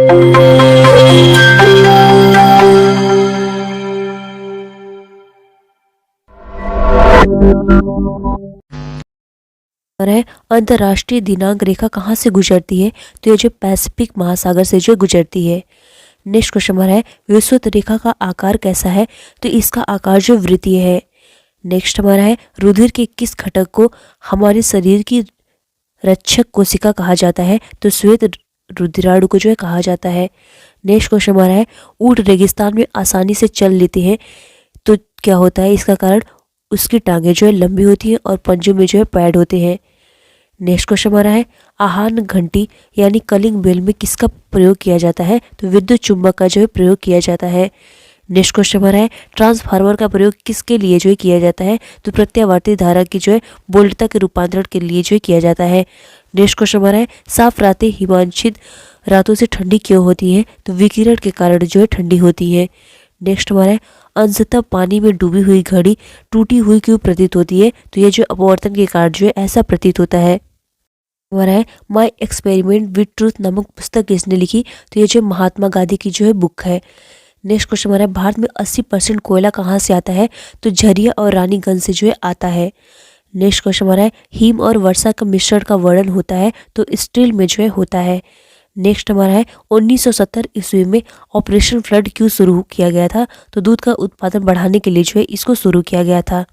है अंतर्राष्ट्रीय दिनांक रेखा कहाँ से गुजरती है? तो ये जो पैसिफिक महासागर से जो गुजरती है। नेक्स्ट क्वेश्चन हमारा है विषुवत रेखा का आकार कैसा है? तो इसका आकार जो वृत्तीय है। नेक्स्ट हमारा है रुधिर के किस घटक को हमारे शरीर की रक्षक कोशिका कहा जाता है? तो श्वेत रुधिराणु को जो है कहा जाता है। नेक्स्ट क्वेश्चन हमारा है ऊंट रेगिस्तान में आसानी से चल लेते हैं तो क्या होता है? इसका कारण उसकी टांगें जो है लंबी होती हैं और पंजों में जो है पैड होते हैं। नेक्स्ट क्वेश्चन हमारा है आहान घंटी यानी कलिंग बेल में किसका प्रयोग किया जाता है? तो विद्युत चुंबक का जो है प्रयोग किया जाता है। नेक्स्ट क्वेश्चन हमारा है ट्रांसफार्मर का प्रयोग किसके लिए जो है किया जाता है? तो प्रत्यावर्ती धारा की जो है वोल्टता के रूपांतरण के लिए जो है किया जाता है। नेक्स्ट क्वेश्चन हमारा है साफ रातें हिमांशित रातों से ठंडी क्यों होती हैं? तो विकिरण के कारण जो है ठंडी होती है। नेक्स्ट हमारा है अंशतः पानी में डूबी हुई घड़ी टूटी हुई क्यों प्रतीत होती है? तो ये जो अपवर्तन के कारण जो है ऐसा प्रतीत होता है। हमारा है माई एक्सपेरिमेंट विद ट्रूथ नामक पुस्तक किसने लिखी? तो ये जो महात्मा गांधी की जो है बुक है। नेक्स्ट क्वेश्चन हमारा है भारत में 80% कोयला कहाँ से आता है? तो झरिया और रानीगंज से जो है आता है। नेक्स्ट क्वेश्चन हमारा है हिम और वर्षा का मिश्रण का वर्णन होता है तो स्टील में जो है होता है। नेक्स्ट हमारा है 1970 ईस्वी में ऑपरेशन फ्लड क्यों शुरू किया गया था? तो दूध का उत्पादन बढ़ाने के लिए जो है इसको शुरू किया गया था।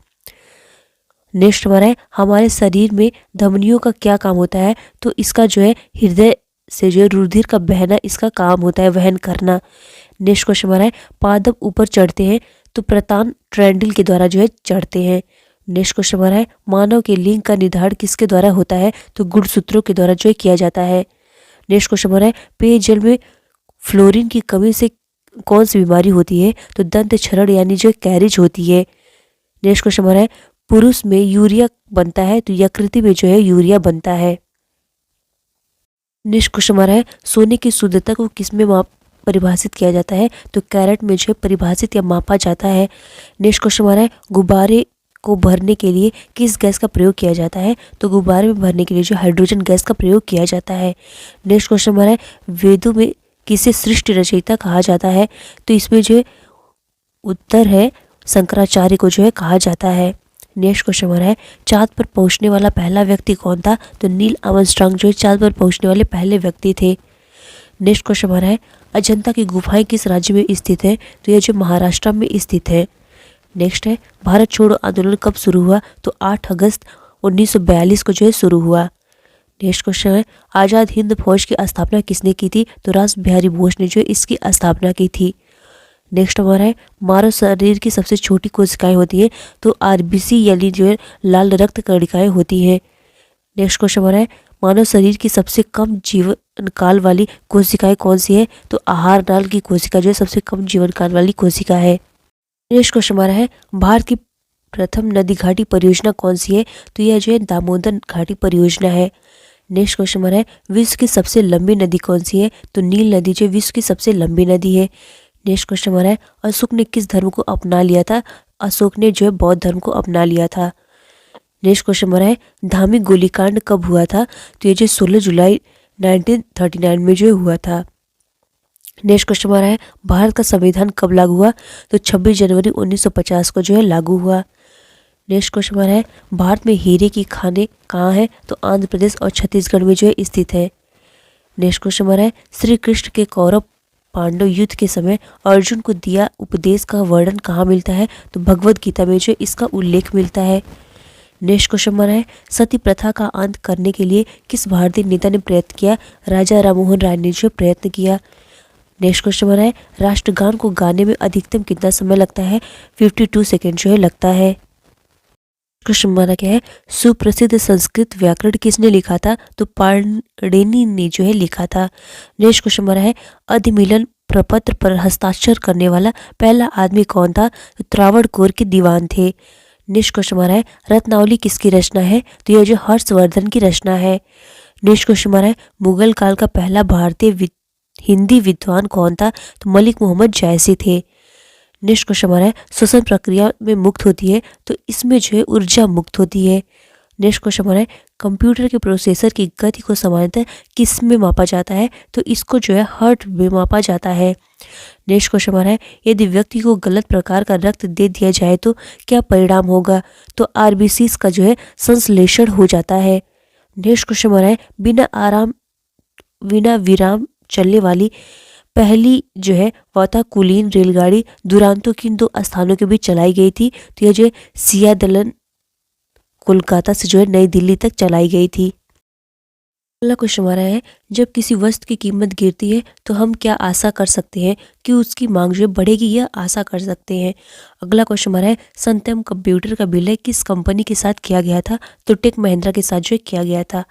नेक्स्ट हमारा है हमारे शरीर में धमनियों का क्या काम होता है? तो इसका जो है हृदय से जो है रुधिर का बहना इसका काम होता है, वहन करना। नेक्स्ट क्वेश्चन हमारा है पादप ऊपर चढ़ते हैं तो प्रतान ट्रेंडिल के द्वारा जो है चढ़ते हैं। नेक्स्ट क्वेश्चन हमारा है मानव के लिंग का निर्धारण किसके द्वारा होता है? तो गुणसूत्रों के द्वारा जो है किया जाता है। नेक्स्ट क्वेश्चन हमारा है पेयजल में फ्लोरीन की कमी से कौन सी बीमारी होती है? तो दंत क्षरण यानी जो कैरिज होती है। नेक्स्ट क्वेश्चन हमारा है पुरुष में यूरिया बनता है तो यकृत में जो है यूरिया बनता है। नेक्स्ट क्वेश्चन हमारा है सोने की शुद्धता को किस में परिभाषित किया जाता है? तो कैरेट में जो है परिभाषित या मापा जाता है। नेक्स्ट क्वेश्चन हमारा है गुब्बारे को भरने के लिए किस गैस का प्रयोग किया जाता है? तो गुब्बारे में भरने के लिए जो हाइड्रोजन गैस का प्रयोग किया जाता है। नेक्स्ट क्वेश्चन हमारा है वेदों में किसे सृष्टि रचयिता कहा जाता है? तो इसमें जो उत्तर है शंकराचार्य को जो है कहा जाता है। नेक्स्ट क्वेश्चन हमारा है चांद पर पहुंचने वाला पहला व्यक्ति कौन था? तो नील आर्मस्ट्रांग जो है चांद पर पहुंचने वाले पहले व्यक्ति थे। नेक्स्ट क्वेश्चन हमारा है अजंता की गुफाएं किस राज्य में स्थित है? तो यह जो महाराष्ट्र में स्थित है। नेक्स्ट है भारत छोड़ो आंदोलन कब शुरू हुआ? तो 8 अगस्त 1942 को जो है शुरू हुआ। नेक्स्ट क्वेश्चन है आज़ाद हिंद फौज की स्थापना किसने की थी? तो रास बिहारी बोस ने जो है इसकी स्थापना की थी। नेक्स्ट हमारा है मानव शरीर की सबसे छोटी कोशिकाएं होती है तो आरबीसी यानी जो है लाल रक्त कणिकाएं होती है। नेक्स्ट क्वेश्चन हमारा है मानव शरीर की सबसे कम जीवन काल वाली कोशिकाएं कौन सी है? तो आहार नाल की कोशिका जो है सबसे कम जीवन काल वाली कोशिका है। नेक्स्ट क्वेश्चन हमारा है भारत की प्रथम नदी घाटी परियोजना कौन सी है? तो यह जो है दामोदर घाटी परियोजना है। नेक्स्ट क्वेश्चन हमारा है विश्व की सबसे लंबी नदी कौन सी है? तो नील नदी जो विश्व की सबसे लंबी नदी है। नेक्स्ट क्वेश्चन हमारा है अशोक ने किस धर्म को अपना लिया था? अशोक ने जो है बौद्ध धर्म को अपना लिया था। नेक्स्ट क्वेश्चन हमारा है धामी गोलीकांड कब हुआ था? तो ये जो 16 जुलाई 1939 में जो हुआ था। नेक्स्ट क्वेश्चन हमारा है भारत का संविधान कब लागू हुआ? तो 26 जनवरी 1950 को जो है लागू हुआ। नेक्स्ट क्वेश्चन हमारा है भारत में हीरे की खानें कहाँ है? तो आंध्र प्रदेश और छत्तीसगढ़ में जो है स्थित है। नेक्स्ट क्वेश्चन हमारा है श्री कृष्ण के कौरव पांडव युद्ध के समय अर्जुन को दिया उपदेश का वर्णन कहाँ मिलता है? तो भगवद गीता में जो इसका उल्लेख मिलता है। नेक्स्ट क्वेश्चन हमारा है सती प्रथा का अंत करने के लिए किस भारतीय नेता ने प्रयत्न किया? राजा राममोहन राय ने जो प्रयत्न किया। नेक्स्ट क्वेश्चन हमारा है राष्ट्रगान को गाने में अधिकतम कितना समय लगता है? 52 सेकेंड जो है लगता है। क्वेश्चन हमारा क्या है सुप्रसिद्ध संस्कृत व्याकरण किसने लिखा था? तो पाणिनि ने जो है लिखा था। नेक्स्ट क्वेश्चन हमारा है अधिमिलन प्रपत्र पर हस्ताक्षर करने वाला पहला आदमी कौन था? तो त्रावणकोर के दीवान थे। नेक्स्ट क्वेश्चन हमारा है रत्नावली किसकी रचना है? तो यह जो हर्षवर्धन की रचना है। नेक्स्ट क्वेश्चन हमारा है मुगल काल का पहला भारतीय हिंदी विद्वान कौन था? तो मलिक मोहम्मद जायसी थे। नेक्स्ट क्वेश्चन हमारा है श्वसन प्रक्रिया में मुक्त होती है तो इसमें जो है ऊर्जा मुक्त होती है। नेक्स्ट क्वेश्चन हमारा है कंप्यूटर के प्रोसेसर की गति को सामान्यतः किस में मापा जाता है? तो इसको जो है हर्ट में मापा जाता है। नेक्स्ट क्वेश्चन हमारा है यदि व्यक्ति को गलत प्रकार का रक्त दे दिया जाए तो क्या परिणाम होगा? तो आरबीसीज का जो है संश्लेषण हो जाता है। नेक्स्ट क्वेश्चन हमारा है बिना विराम चलने वाली पहली जो है वातानुकूलित रेलगाड़ी दुरांतो किन दो स्थानों के बीच चलाई गई थी? तो यह जो है सियादलन कोलकाता से जो है नई दिल्ली तक चलाई गई थी। अगला क्वेश्चन हमारा है जब किसी वस्तु की कीमत गिरती है तो हम क्या आशा कर सकते हैं कि उसकी मांग जो है बढ़ेगी या आशा कर सकते हैं? अगला क्वेश्चन हमारा है सत्यम कंप्यूटर का विलय किस कंपनी के साथ किया गया था? तो टेक महिंद्रा के साथ जो है किया गया था।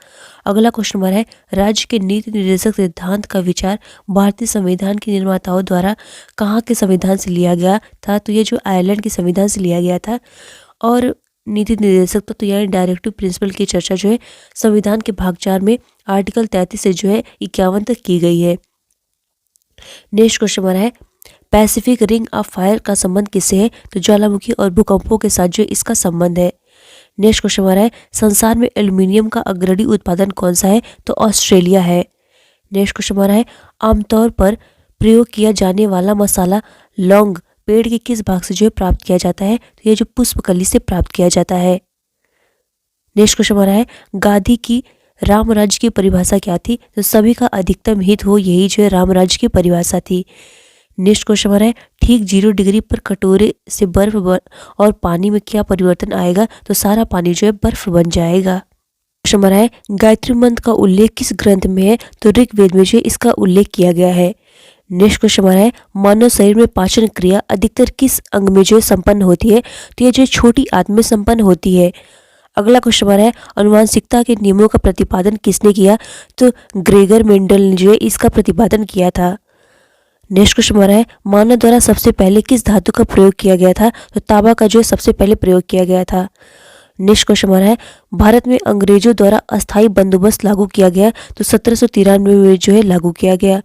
अगला क्वेश्चन हमारा है राज्य के नीति निर्देशक सिद्धांत का विचार भारतीय संविधान के निर्माताओं द्वारा कहाँ के संविधान से लिया गया था? तो ये जो आयरलैंड के संविधान से लिया गया था। और नीति निर्देशक तो यानी डायरेक्टिव प्रिंसिपल की चर्चा जो है संविधान के भाग 4 में आर्टिकल 33 से जो है 51 तक की गई है। नेक्स्ट क्वेश्चन हमारा है पैसिफिक रिंग ऑफ फायर का संबंध किससे है? तो ज्वालामुखी और भूकंपों के साथ जो इसका संबंध है। नेक्स्ट क्वेश्चन हमारा है संसार में एल्यूमिनियम का अग्रणी उत्पादन कौन सा है? तो ऑस्ट्रेलिया है। नेक्स्ट क्वेश्चन हमारा है आमतौर पर प्रयोग किया जाने वाला मसाला लौंग पेड़ के किस भाग से जो है प्राप्त किया जाता है? तो ये जो पुष्पकली से प्राप्त किया जाता है। नेक्स्ट क्वेश्चन हमारा है गांधी की रामराज्य की परिभाषा क्या थी? तो सभी का अधिकतम हित हो यही जो है रामराज्य की परिभाषा थी। नेक्स्ट क्वेश्चन हमारा है ठीक 0 डिग्री पर कटोरे से बर्फ और पानी में क्या परिवर्तन आएगा? तो सारा पानी जो है बर्फ बन जाएगा। क्वेश्चन हमारा है गायत्री मंत्र का उल्लेख किस ग्रंथ में है? तो ऋग्वेद में जो इसका उल्लेख किया गया है। नेक्स्ट क्वेश्चन हमारा है मानव शरीर में पाचन क्रिया अधिकतर किस अंग में जो संपन्न होती है? तो ये जो छोटी आंत में संपन्न होती है। अगला क्वेश्चन हमारा है अनुवांशिकता के नियमों का प्रतिपादन किसने किया? तो ग्रेगर मेंडल ने जो है इसका प्रतिपादन किया था। नेक्स्ट क्वेश्चन हमारा है मानव द्वारा सबसे पहले किस धातु का प्रयोग किया गया था? तो तांबा का जो सबसे पहले प्रयोग किया गया था। नेक्स्ट क्वेश्चन हमारा है भारत में अंग्रेजों द्वारा अस्थायी बंदोबस्त लागू किया गया? तो 1793 में जो है लागू किया गया।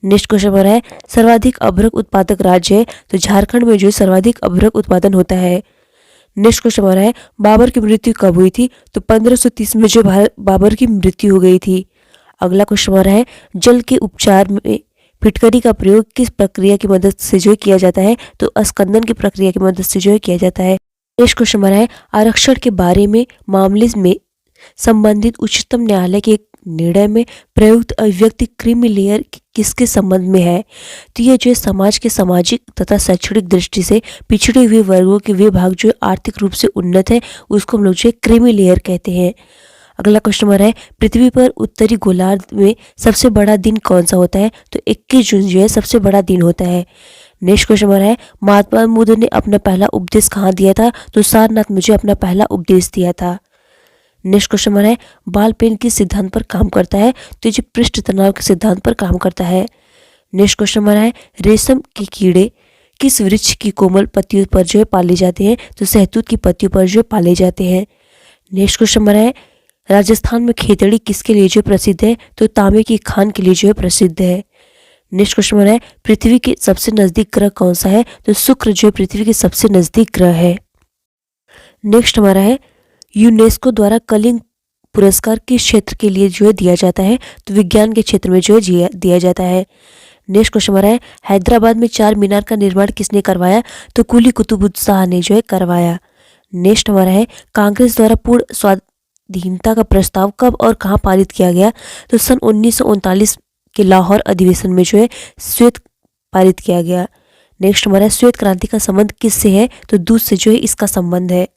नेक्स्ट क्वेश्चन हमारा है सर्वाधिक अभ्रक उत्पादक राज्य है? तो झारखंड में जो सर्वाधिक अभ्रक उत्पादन होता है। नेक्स्ट क्वेश्चन हमारा है बाबर की मृत्यु कब हुई थी? तो 1530 में जो बाबर की मृत्यु हो गई थी। अगला क्वेश्चन हमारा है जल के उपचार में फिटकरी का प्रयोग किस प्रक्रिया की मदद से जो किया जाता है? तो अस्कंदन की प्रक्रिया की मदद से जो है किया जाता है। नेक्स्ट क्वेश्चन हमारा है आरक्षण के बारे में मामले में संबंधित उच्चतम न्यायालय के निर्णय में प्रयुक्त अभिव्यक्ति क्रीमी लेयर किसके संबंध में है? तो यह जो समाज के सामाजिक तथा शैक्षणिक दृष्टि से पिछड़े हुए वर्गों के वे भाग जो आर्थिक रूप से उन्नत है उसको हम लोग जो क्रीमी लेयर कहते हैं। अगला क्वेश्चन हमारा है पृथ्वी पर उत्तरी गोलार्ध में सबसे बड़ा दिन कौन सा होता है? तो 21 जून जो है सबसे बड़ा दिन होता है। नेक्स्ट क्वेश्चन हमारा है महात्मा बुद्ध ने अपना पहला उपदेश कहाँ दिया था? तो सारनाथ में जो अपना पहला उपदेश दिया था। नेक्स्ट क्वेश्चन हमारा है बाल पेन किस सिद्धांत पर काम करता है? तो जो पृष्ठ तनाव के सिद्धांत पर काम करता है। नेक्स्ट क्वेश्चन हमारा है रेशम के कीड़े किस वृक्ष की कोमल पत्तियों पर जो है पाले जाते हैं? तो सहतूत की पत्तियों पर जो पाले जाते हैं। नेक्स्ट क्वेश्चन हमारा है राजस्थान में खेतड़ी किसके लिए जो प्रसिद्ध है? तो तांबे की खान के लिए जो है प्रसिद्ध है। नेक्स्ट क्वेश्चन हमारा है पृथ्वी के सबसे नजदीक ग्रह कौन सा है? तो शुक्र जो पृथ्वी के सबसे नजदीक ग्रह है। नेक्स्ट हमारा है यूनेस्को द्वारा कलिंग पुरस्कार किस क्षेत्र के लिए जो है दिया जाता है? तो विज्ञान के क्षेत्र में जो है दिया जाता है। नेक्स्ट क्वेश्चन हमारा है हैदराबाद में 4 मीनार का निर्माण किसने करवाया? तो कुली कुतुबुद्दीन ने जो है करवाया। नेक्स्ट हमारा है कांग्रेस द्वारा पूर्ण स्वाधीनता का प्रस्ताव कब और कहाँ पारित किया गया? तो सन 1939 के लाहौर अधिवेशन में जो है श्वेत पारित किया गया। नेक्स्ट हमारा श्वेत क्रांति का संबंध किससे है? तो दूध से जो है इसका संबंध है।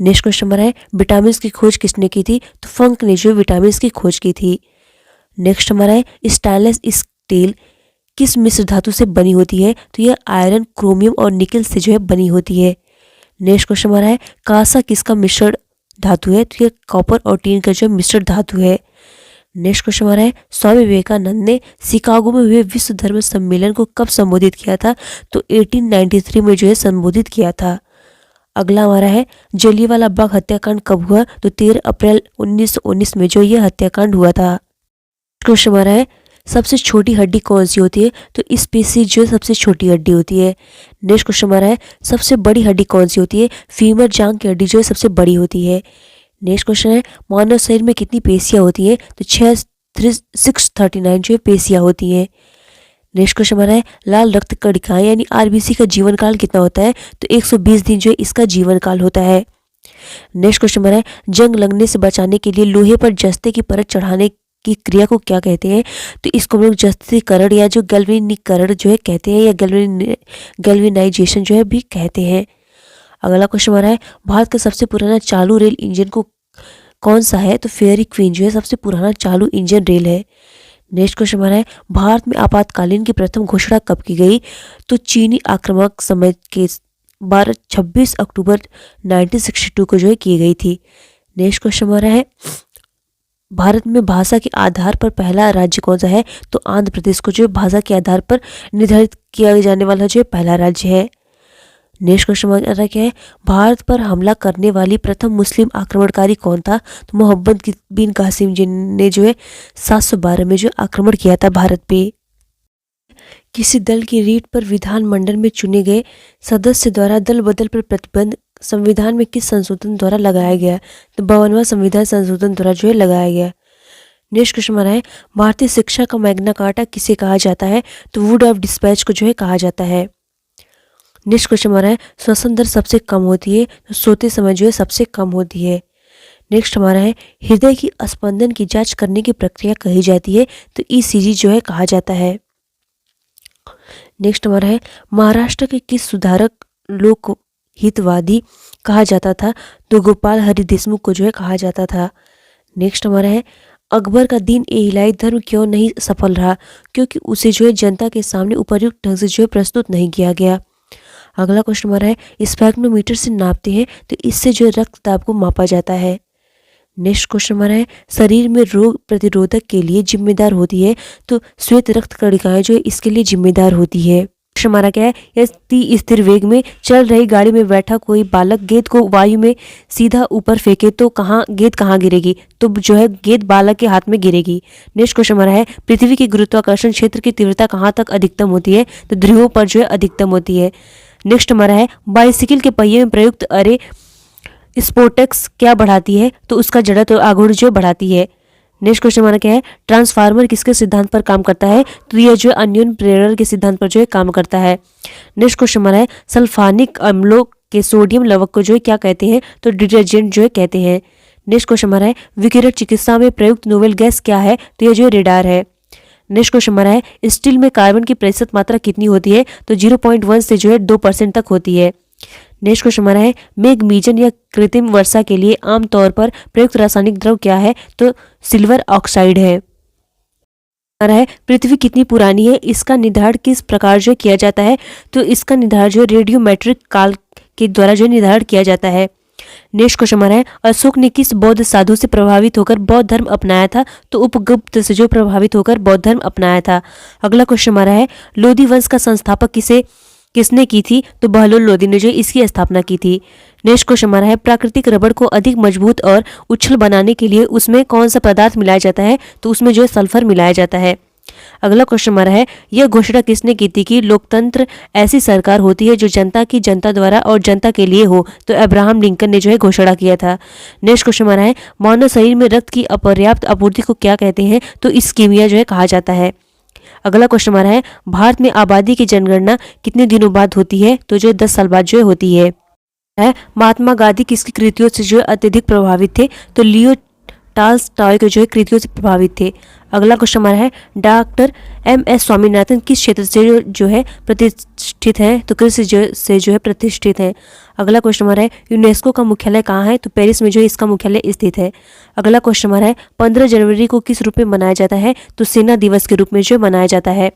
नेक्स्ट क्वेश्चन हमारा है विटामिन की खोज किसने की थी? तो फंक ने जो विटामिन की खोज की थी। नेक्स्ट हमारा है स्टेनलेस स्टील किस मिश्र धातु से बनी होती है? तो यह आयरन क्रोमियम और निकल से जो है बनी होती है। नेक्स्ट क्वेश्चन हमारा है कांसा किसका मिश्रण धातु है? तो यह कॉपर और टीन का जो मिश्रण धातु है। नेक्स्ट क्वेश्चन हमारा है स्वामी विवेकानंद ने शिकागो में हुए विश्व धर्म सम्मेलन को कब संबोधित किया था? तो 1893 में जो है संबोधित किया था। अगला हमारा है जलियांवाला बाग हत्याकांड कब हुआ? तो 13 अप्रैल 1919 में जो यह हत्याकांड हुआ था। क्वेश्चन हमारा है सबसे छोटी हड्डी कौन सी होती है? तो स्पेसी जो सबसे छोटी हड्डी होती है। नेक्स्ट क्वेश्चन हमारा है सबसे बड़ी हड्डी कौन सी होती है? फीमर जांघ की हड्डी जो है सबसे बड़ी होती है। नेक्स्ट क्वेश्चन है मानव शरीर में कितनी पेशियां होती हैं? तो 639 जो है पेशियां होती हैं। नेक्स्ट क्वेश्चन हमारा है लाल रक्त कणिकाएं यानी आरबीसी का जीवन काल कितना होता है? तो 120 दिन जो है इसका जीवन काल होता है। नेक्स्ट क्वेश्चन हमारा है जंग लगने से बचाने के लिए लोहे पर जस्ते की परत चढ़ाने की क्रिया को क्या कहते हैं? तो इसको हम लोग जस्तीकरण या जो गैल्वेनीकरण जो है कहते हैं, या गैल्वेनाइजेशन जो है भी कहते हैं। अगला क्वेश्चन हमारा है भारत का सबसे पुराना चालू रेल इंजन को कौन सा है? तो फेयरी क्वीन जो है सबसे पुराना चालू इंजन रेल है। नेक्स्ट क्वेश्चन हमारा है भारत में आपातकालीन की प्रथम घोषणा कब की गई? तो चीनी आक्रामक समय के 26 अक्टूबर 1962 को जो है की गई थी। नेक्स्ट क्वेश्चन हमारा है भारत में भाषा के आधार पर पहला राज्य कौन सा है? तो आंध्र प्रदेश को जो भाषा के आधार पर निर्धारित किया जाने वाला जो पहला राज्य है। नेक्स्ट क्वेश्चन हमारा क्या है भारत पर हमला करने वाली प्रथम मुस्लिम आक्रमणकारी कौन था? तो मोहम्मद बिन कासिम जिन्होंने जो है 712 में जो आक्रमण किया था भारत पे। किसी दल की रीट पर विधानमंडल में चुने गए सदस्य द्वारा दल बदल पर प्रतिबंध संविधान में किस संशोधन द्वारा लगाया गया? तो 52वां संविधान संशोधन द्वारा जो है लगाया गया। नेक्स्ट क्वेश्चन हमारा है भारतीय शिक्षा का मैग्ना कार्टा किसे कहा जाता है? तो वुड ऑफ डिस्पैच को जो है कहा जाता है। नेक्स्ट क्वेश्चन हमारा है श्वसन दर सबसे कम होती है तो सोते समय जो है सबसे कम होती है। नेक्स्ट हमारा है हृदय की स्पंदन की जांच करने की प्रक्रिया कही जाती है तो ईसीजी जो है कहा जाता है। नेक्स्ट हमारा है महाराष्ट्र के किस सुधारक लोक हितवादी कहा जाता था? तो गोपाल हरि देशमुख को जो है कहा जाता था। नेक्स्ट हमारा है अकबर का दीन ए इलाही धर्म क्यों नहीं सफल रहा? क्योंकि उसे जो है जनता के सामने उपयुक्त ढंग से जो है प्रस्तुत नहीं किया गया। अगला क्वेश्चन हमारा है स्फैग्नोमीटर से नापते हैं तो इससे जो है रक्तदाब को मापा जाता है। नेक्स्ट क्वेश्चन हमारा है शरीर में रोग प्रतिरोधक के लिए जिम्मेदार होती है तो श्वेत रक्त कणिकाएं जो है इसके लिए जिम्मेदार होती है। क्वेश्चन हमारा क्या है यदि स्थिर वेग में चल रही गाड़ी में बैठा कोई बालक गेंद को वायु में सीधा ऊपर फेंके तो गेंद कहाँ गिरेगी? तो जो है गेंद बालक के हाथ में गिरेगी। नेक्स्ट क्वेश्चन हमारा है पृथ्वी के गुरुत्वाकर्षण क्षेत्र की तीव्रता कहाँ तक अधिकतम होती है? तो ध्रुवों पर जो है अधिकतम होती है। नेक्स्ट हमारा है बाइसिकल के पहिए में प्रयुक्त अरे स्पोर्टेक्स क्या बढ़ाती है? तो उसका जड़त्व आघूर्ण जो बढ़ाती है। नेक्स्ट क्वेश्चन हमारा क्या है ट्रांसफार्मर किसके सिद्धांत पर काम करता है? तो यह जो अन्योन प्रेरण के सिद्धांत पर जो है काम करता है। नेक्स्ट क्वेश्चन हमारा है सल्फानिक अम्लों के सोडियम लवक को जो है क्या कहते हैं? तो डिटर्जेंट जो है कहते हैं। नेक्स्ट क्वेश्चन हमारा है विकिरण चिकित्सा में प्रयुक्त नोवेल गैस क्या है? तो यह जो है रेडार है। नेक्स्ट क्वेश्चन हमारा है स्टील में कार्बन की प्रतिशत मात्रा कितनी होती है? तो 0.1 से जो है 2% तक होती है। नेक्स्ट क्वेश्चन हमारा है मेघमीजन या कृत्रिम वर्षा के लिए आमतौर पर प्रयुक्त रासायनिक द्रव क्या है? तो सिल्वर ऑक्साइड है। हमारा है पृथ्वी कितनी पुरानी है इसका निर्धारण किस प्रकार जो किया जाता है? तो इसका निर्धारण जो रेडियोमेट्रिक काल के द्वारा जो निर्धारण किया जाता है। नेक्स्ट क्वेश्चन हमारा है अशोक ने किस बौद्ध साधु से प्रभावित होकर बौद्ध धर्म अपनाया था? तो उपगुप्त से जो प्रभावित होकर बौद्ध धर्म अपनाया था। अगला क्वेश्चन हमारा है लोधी वंश का संस्थापक किसने की थी? तो बहलोल लोधी ने जो इसकी स्थापना की थी। नेक्स्ट क्वेश्चन हमारा है प्राकृतिक रबड़ को अधिक मजबूत और उछल बनाने के लिए उसमें कौन सा पदार्थ मिलाया जाता है? तो उसमें जो सल्फर मिलाया जाता है। अगला क्वेश्चन हमारा है यह घोषणा किसने की थी कि लोकतंत्र ऐसी सरकार होती है जो जनता द्वारा और जनता के लिए हो? तो अब्राहम लिंकन ने जो है घोषणा किया था। नेक्स्ट क्वेश्चन हमारा है मानव शरीर में रक्त की अपर्याप्त आपूर्ति को क्या कहते हैं? तो इस्कीमिया जो है कहा जाता है। अगला क्वेश्चन हमारा है भारत में आबादी की जनगणना कितने दिनों बाद होती है? तो जो 10 साल बाद जो होती है। महात्मा गांधी किसकी कृतियों से जो अत्यधिक प्रभावित थे? तो लियो टॉल्स्टॉय के जो है कृतियों से प्रभावित थे। अगला क्वेश्चन हमारा है डॉक्टर एम.एस. स्वामीनाथन किस क्षेत्र से जो है प्रतिष्ठित हैं? तो कृषि से जो है प्रतिष्ठित हैं। अगला क्वेश्चन हमारा है यूनेस्को का मुख्यालय कहाँ है? तो पेरिस में जो है इसका मुख्यालय स्थित है। अगला क्वेश्चन हमारा है 15 जनवरी को किस रूप में मनाया जाता है? तो सेना दिवस के रूप में जो मनाया जाता है।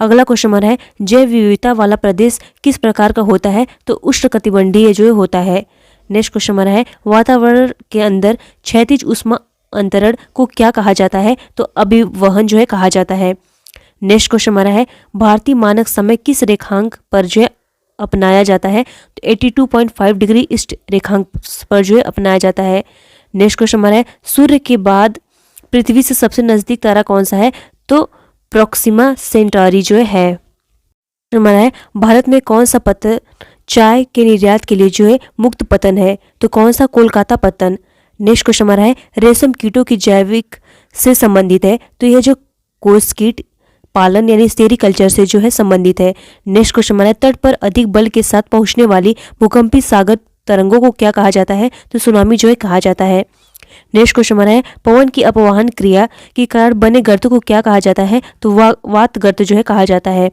अगला क्वेश्चन हमारा है जैव विविधता वाला प्रदेश किस प्रकार का होता है? तो उष्णकटिबंधीय जो होता है। नेक्स्ट क्वेश्चन हमारा है वातावरण के अंदर क्षैतिज ऊष्मा अंतरण को क्या कहा जाता है? तो अभिवहन जो है कहा जाता है। नेक्स्ट क्वेश्चन हमारा है भारतीय मानक समय किस रेखांक पर जो है अपनाया जाता है? तो 82.5 डिग्री ईस्ट रेखांक पर जो है अपनाया जाता है। नेक्स्ट क्वेश्चन हमारा है सूर्य के बाद पृथ्वी से सबसे नजदीक तारा कौन सा है? तो प्रोक्सिमा सेंटारी जो है। हमारा है भारत में कौन सा पत्थर चाय के निर्यात के लिए जो है मुक्त पतन है? तो कौन सा? कोलकाता पत्तन। नेक्स्ट क्वेश्चन हमारा है रेशम कीटों की जैविक से संबंधित है, तो यह जो कोष कीट पालन यानी सेरीकल्चर से जो है संबंधित है। नेक्स्ट क्वेश्चन हमारा है तट पर अधिक बल के साथ पहुंचने वाली भूकंपी सागर तरंगों को क्या कहा जाता है, तो सुनामी जो है कहा जाता है। नेक्स्ट क्वेश्चन हमारा है पवन की अपवहन क्रिया के कारण बने गर्तों को क्या कहा जाता है, तो वात गर्त जो है कहा जाता है।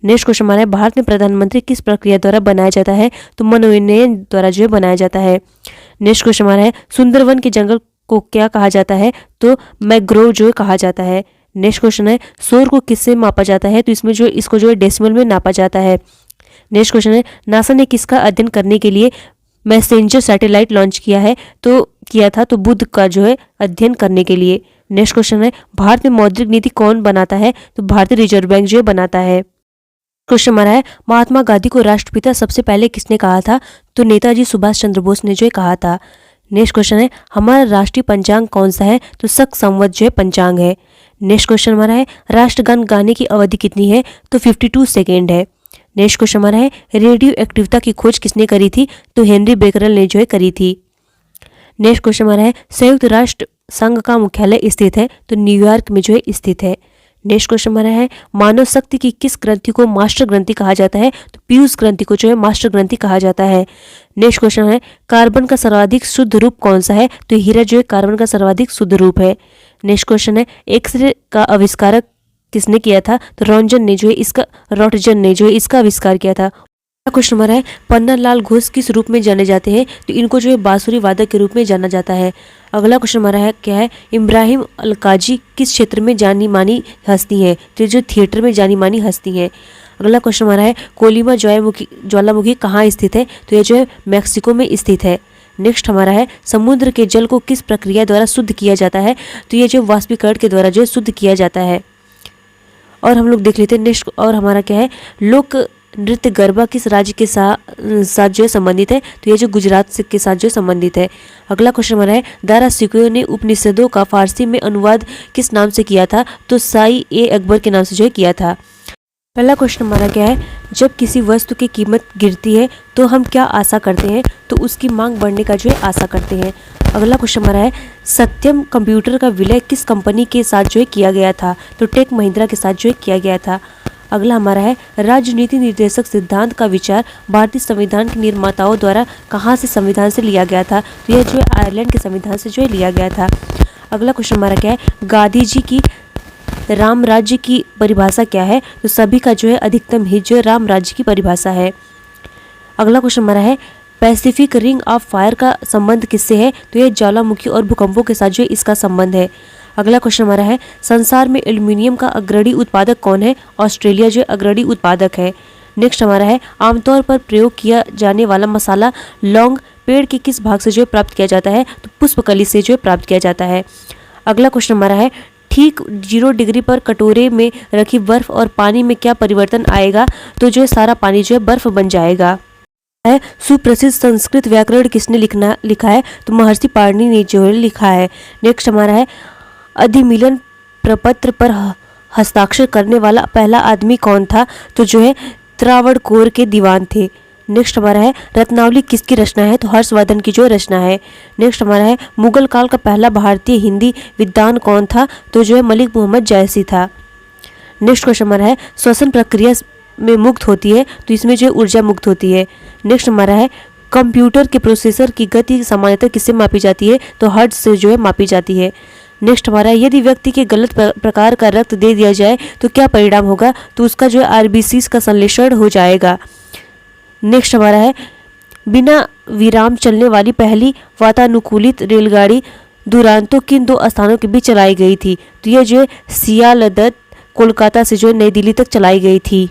नेक्स्ट क्वेश्चन हमारा है भारत में प्रधानमंत्री किस प्रक्रिया द्वारा बनाया जाता है, तो मनोनयन द्वारा जो है बनाया जाता है। नेक्स्ट क्वेश्चन हमारा है सुंदरवन के जंगल को क्या कहा जाता है, तो मैंग्रोव जो कहा जाता है। नेक्स्ट क्वेश्चन है शोर को किससे मापा जाता है, तो इसमें जो इसको जो है डेसिमल में नापा जाता है। नेक्स्ट क्वेश्चन है नासा ने किसका अध्ययन करने के लिए मैसेंजर सैटेलाइट लॉन्च किया है, तो किया था तो बुध का जो है अध्ययन करने के लिए। नेक्स्ट क्वेश्चन है भारत में मौद्रिक नीति कौन बनाता है, तो भारतीय रिजर्व बैंक जो है बनाता है। क्वेश्चन हमारा है महात्मा गांधी को राष्ट्रपिता सबसे पहले किसने कहा था, तो नेताजी सुभाष चंद्र बोस ने जो है कहा था। नेक्स्ट क्वेश्चन है हमारा राष्ट्रीय पंचांग कौन सा है, तो शक संवत जो है पंचांग है। नेक्स्ट क्वेश्चन हमारा है राष्ट्रगान गाने की अवधि कितनी है, तो 52 सेकेंड है। नेक्स्ट क्वेश्चन हमारा है रेडियो एक्टिविटी की खोज किसने करी थी, तो हेनरी बेकरल ने जो है करी थी। नेक्स्ट क्वेश्चन हमारा है संयुक्त राष्ट्र संघ का मुख्यालय स्थित है, तो न्यूयॉर्क में जो है स्थित है। नेक्स्ट क्वेश्चन हमारा है मानव शक्ति की किस ग्रंथि को मास्टर ग्रंथि कहा जाता है, तो पीयूष ग्रंथि को जो है मास्टर ग्रंथि कहा जाता है। नेक्स्ट क्वेश्चन है कार्बन का सर्वाधिक शुद्ध रूप कौन सा है, तो हीरा जो है कार्बन का सर्वाधिक शुद्ध रूप है। नेक्स्ट क्वेश्चन है एक्सरे का आविष्कारक किसने किया था, तो रोटजन ने जो है इसका आविष्कार किया था। क्वेश्चन हमारा है पन्नालाल घोष किस रूप में जाने जाते हैं, तो इनको जो है बांसुरी वादक के रूप में जाना जाता है। अगला क्वेश्चन हमारा है क्या है इब्राहिम अलकाजी किस क्षेत्र में जानी मानी हस्ती है, तो जो थिएटर में जानी मानी हस्ती है। अगला क्वेश्चन हमारा है कोलिमा ज्वालामुखी कहाँ स्थित है, तो ये जो है मैक्सिको में स्थित है। नेक्स्ट हमारा है समुद्र के जल को किस प्रक्रिया द्वारा शुद्ध किया जाता है, तो ये जो वाष्पीकरण के द्वारा जो है शुद्ध किया जाता है। और हम लोग देख लेते हैं नेक्स्ट। और हमारा क्या है लोक नृत्य गरबा किस राज्य के साथ जो है संबंधित है, तो ये जो गुजरात के साथ जो संबंधित है। अगला क्वेश्चन हमारा है दारा सिकोया ने उपनिषदों का फारसी में अनुवाद किस नाम से किया था, तो साई ए अकबर के नाम से जो है किया था। पहला क्वेश्चन हमारा क्या है जब किसी वस्तु की कीमत गिरती है तो हम क्या आशा करते हैं, तो उसकी मांग बढ़ने का जो है आशा करते हैं। अगला क्वेश्चन हमारा है सत्यम कंप्यूटर का विलय किस कंपनी के साथ जो है किया गया था, तो टेक महिंद्रा के साथ जो है किया गया था। अगला हमारा है राजनीति निर्देशक सिद्धांत का विचार भारतीय संविधान के निर्माताओं द्वारा कहाँ से संविधान से लिया गया था, तो यह जो है आयरलैंड के संविधान से जो है लिया गया था। अगला क्वेश्चन हमारा क्या है गांधी जी की राम राज्य की परिभाषा क्या है, तो सभी का जो है अधिकतम हित जो है राम राज्य की परिभाषा है। अगला क्वेश्चन हमारा है पैसिफिक रिंग ऑफ फायर का संबंध किससे है, तो यह ज्वालामुखी और भूकंपों के साथ जो है इसका संबंध है। अगला क्वेश्चन हमारा है संसार में एल्युमिनियम का अग्रणी उत्पादक कौन है, ऑस्ट्रेलिया जो अग्रणी उत्पादक है। नेक्स्ट हमारा है आमतौर पर प्रयोग किया जाने वाला मसाला लौंग पेड़ के किस भाग से जो है प्राप्त किया जाता है, तो पुष्पकली से जो है प्राप्त किया जाता है। अगला क्वेश्चन हमारा है ठीक 0 डिग्री पर कटोरे में रखी बर्फ और पानी में क्या परिवर्तन आएगा, तो जो है सारा पानी जो है बर्फ बन जाएगा। है सुप्रसिद्ध संस्कृत व्याकरण किसने लिखा है, तो महर्षि पाणिनि ने जो है लिखा है। नेक्स्ट हमारा है अधिमिलन प्रपत्र पर हस्ताक्षर करने वाला पहला आदमी कौन था, तो जो है त्रावणकोर के दीवान थे। नेक्स्ट हमारा है रत्नावली किसकी रचना है, तो हर्षवर्धन की जो रचना है। नेक्स्ट हमारा है मुगल काल का पहला भारतीय हिंदी विद्वान कौन था, तो जो है मलिक मोहम्मद जयसी था। नेक्स्ट क्वेश्चन हमारा है श्वसन प्रक्रिया में मुक्त होती है, तो इसमें जो है ऊर्जा मुक्त होती है। नेक्स्ट हमारा है कंप्यूटर के प्रोसेसर की गति सामान्यतः किससे मापी जाती है, तो हर्ट्ज से जो है मापी जाती है। नेक्स्ट हमारा है यदि व्यक्ति के गलत प्रकार का रक्त दे दिया जाए तो क्या परिणाम होगा, तो उसका जो है आरबीसी का संश्लेषण हो जाएगा। नेक्स्ट हमारा है बिना विराम चलने वाली पहली वातानुकूलित रेलगाड़ी दुरांतो किन 2 स्थानों के बीच चलाई गई थी, तो यह जो है सियालदह कोलकाता से जो है नई दिल्ली तक चलाई गई थी।